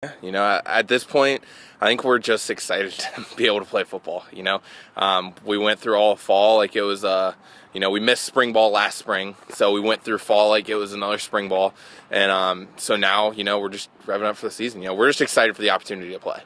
At this point, I think we're just excited to be able to play football. We went through all fall like it was, we missed spring ball last spring, so we went through fall like it was another spring ball, and so now, we're just revving up for the season. We're just excited for the opportunity to play.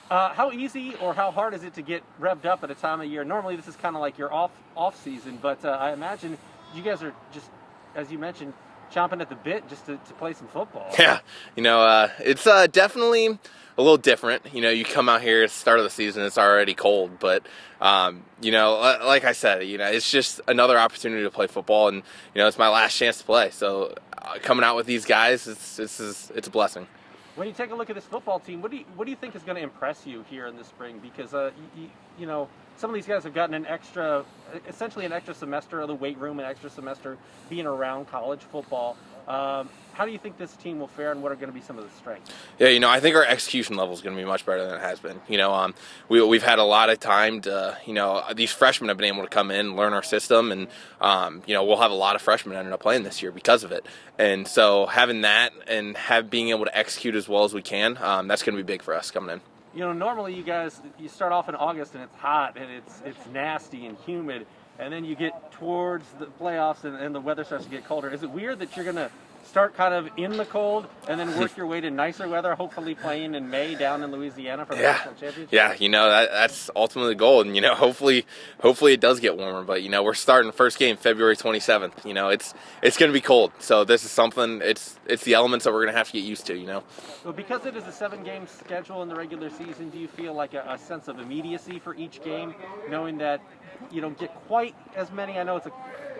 How easy or how hard is it to get revved up at a time of year? Normally, this is kind of like your off season, but I imagine you guys are just, as you mentioned, chomping at the bit just to play some football. Yeah, it's definitely a little different. You come out here at the start of the season, it's already cold, but like I said, it's just another opportunity to play football, and it's my last chance to play. So coming out with these guys, it's a blessing. When you take a look at this football team, what do you think is going to impress you here in the spring? Because some of these guys have gotten essentially an extra semester of the weight room, an extra semester being around college football. How do you think this team will fare, and what are going to be some of the strengths? Yeah, I think our execution level is going to be much better than it has been. We've had a lot of time to, these freshmen have been able to come in, learn our system, and, we'll have a lot of freshmen ended up playing this year because of it. And so having that and being able to execute as well as we can, that's going to be big for us coming in. Normally you start off in August and it's hot and it's nasty and humid, and then you get towards the playoffs and the weather starts to get colder. Is it weird that you're going to start kind of in the cold and then work your way to nicer weather, hopefully playing in May down in Louisiana for the national championship? Yeah, that's ultimately the goal, and hopefully it does get warmer. But we're starting the first game February 27th. It's going to be cold, so this is something. It's the elements that we're going to have to get used to. Well, because it is a 7-game schedule in the regular season, do you feel like a sense of immediacy for each game, knowing that you don't get quite as many? I know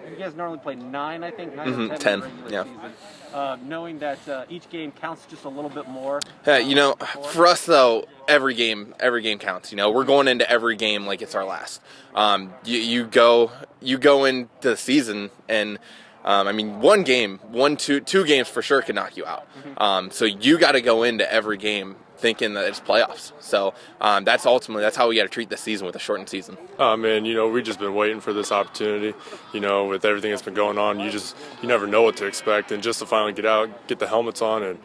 you guys normally play 9, I think, 9 or 10 in the regular season. Knowing that each game counts just a little bit more. Yeah, for us though, every game counts. We're going into every game like it's our last. You go into the season and. Two games for sure can knock you out. So you got to go into every game thinking that it's playoffs. So that's how we got to treat this season with a shortened season. We've just been waiting for this opportunity. With everything that's been going on, you never know what to expect, and just to finally get out, get the helmets on, and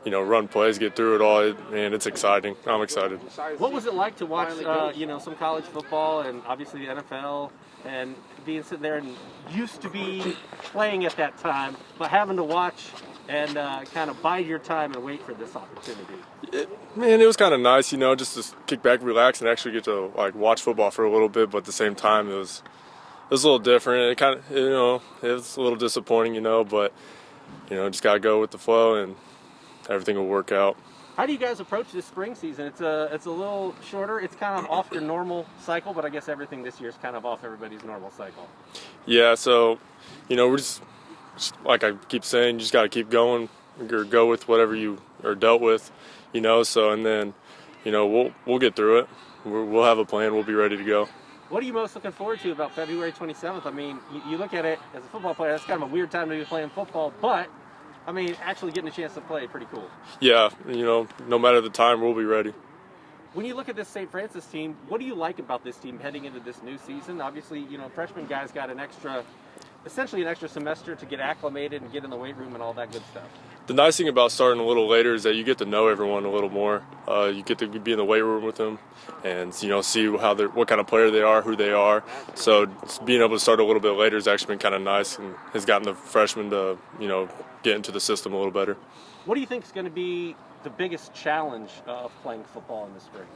run plays, get through it all. It's exciting. I'm excited. What was it like to watch, some college football and obviously the NFL, and being sitting there and used to be playing at that time, but having to watch and kind of bide your time and wait for this opportunity? It was kind of nice, just to kick back, relax, and actually get to watch football for a little bit. But at the same time, it was a little different. It kind of, it was a little disappointing, but just gotta go with the flow, and everything will work out. How do you guys approach this spring season? It's a little shorter. It's kind of off your normal cycle, but I guess everything this year is kind of off everybody's normal cycle. Yeah, so we're just like I keep saying, you just got to keep going or go with whatever you are dealt with, So and then, we'll get through it. We'll have a plan. We'll be ready to go. What are you most looking forward to about February 27th? You look at it as a football player. That's kind of a weird time to be playing football, but actually getting a chance to play, pretty cool. Yeah, no matter the time, we'll be ready. When you look at this St. Francis team, what do you like about this team heading into this new season? Obviously, freshman guys got essentially an extra semester to get acclimated and get in the weight room and all that good stuff. The nice thing about starting a little later is that you get to know everyone a little more. You get to be in the weight room with them and, see what kind of player they are, who they are. So being able to start a little bit later has actually been kind of nice and has gotten the freshmen to, get into the system a little better. What do you think is going to be the biggest challenge of playing football in the spring?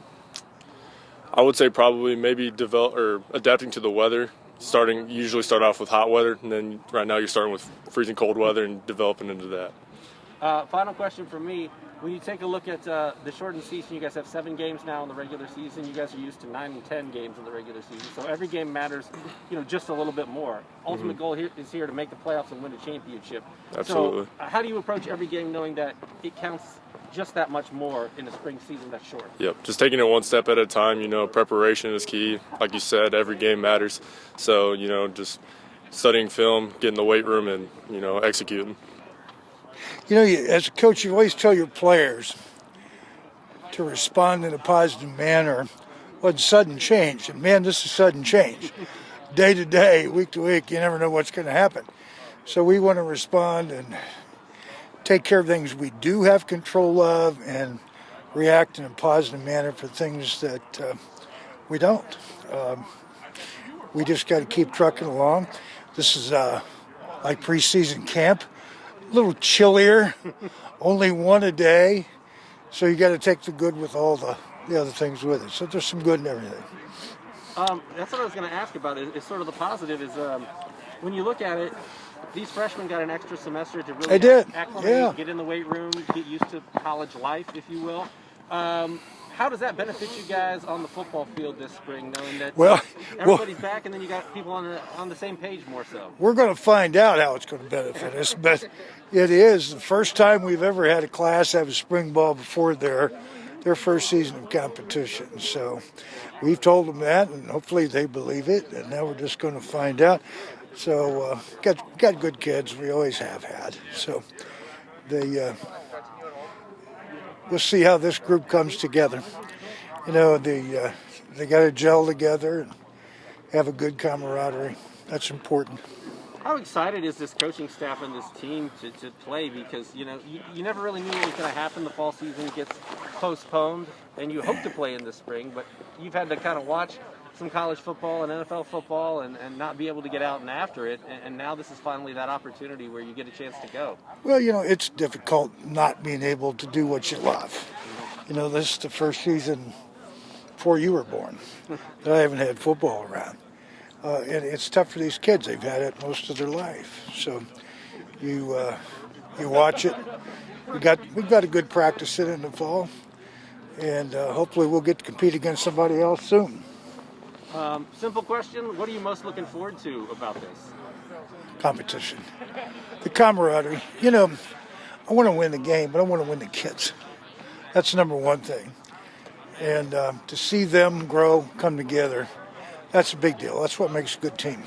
I would say probably maybe adapting to the weather. Usually start off with hot weather, and then right now you're starting with freezing cold weather and developing into that. Final question from me. When you take a look at the shortened season, you guys have 7 games now in the regular season. You guys are used to 9 and 10 games in the regular season, so every game matters, just a little bit more. Ultimate goal here is to make the playoffs and win a championship. Absolutely. So how do you approach every game knowing that it counts just that much more in a spring season that's short? Yep, just taking it one step at a time. Preparation is key. Like you said, every game matters. So, just studying film, getting the weight room, and, executing. As a coach, you always tell your players to respond in a positive manner when sudden change. And, man, this is sudden change. Day to day, week to week, you never know what's going to happen. So we want to respond and take care of things we do have control of and react in a positive manner for things that we don't. We just got to keep trucking along. This is like preseason camp, a little chillier, only one a day. So you got to take the good with all the other things with it. So there's some good in everything. That's what I was going to ask about. Is sort of the positive is when you look at it, these freshmen got an extra semester to really acclimate, get in the weight room, get used to college life, if you will. How does that benefit you guys on the football field this spring, knowing that everybody's back and then you got people on the same page more so? We're going to find out how it's going to benefit us, but it is the first time we've ever had a class have a spring ball before their first season of competition. So we've told them that, and hopefully they believe it, and now we're just going to find out. So got good kids. We always have had. So we'll see how this group comes together. You know, they got to gel together and have a good camaraderie. That's important. How excited is this coaching staff and this team to play? Because, you know, you never really knew what was going to happen. The fall season gets postponed, and you hope to play in the spring, but you've had to kind of watch some college football and NFL football and not be able to get out and after it, and now this is finally that opportunity where you get a chance to go. Well, you know, it's difficult not being able to do what you love. You know, this is the first season before you were born that I haven't had football around. And it's tough for these kids. They've had it most of their life. So you watch it. We've got a good practice in the fall, and hopefully we'll get to compete against somebody else soon. Simple question, what are you most looking forward to about this? Competition. The camaraderie. You know, I want to win the game, but I want to win the kids. That's the number one thing. And to see them grow, come together, that's a big deal. That's what makes a good team.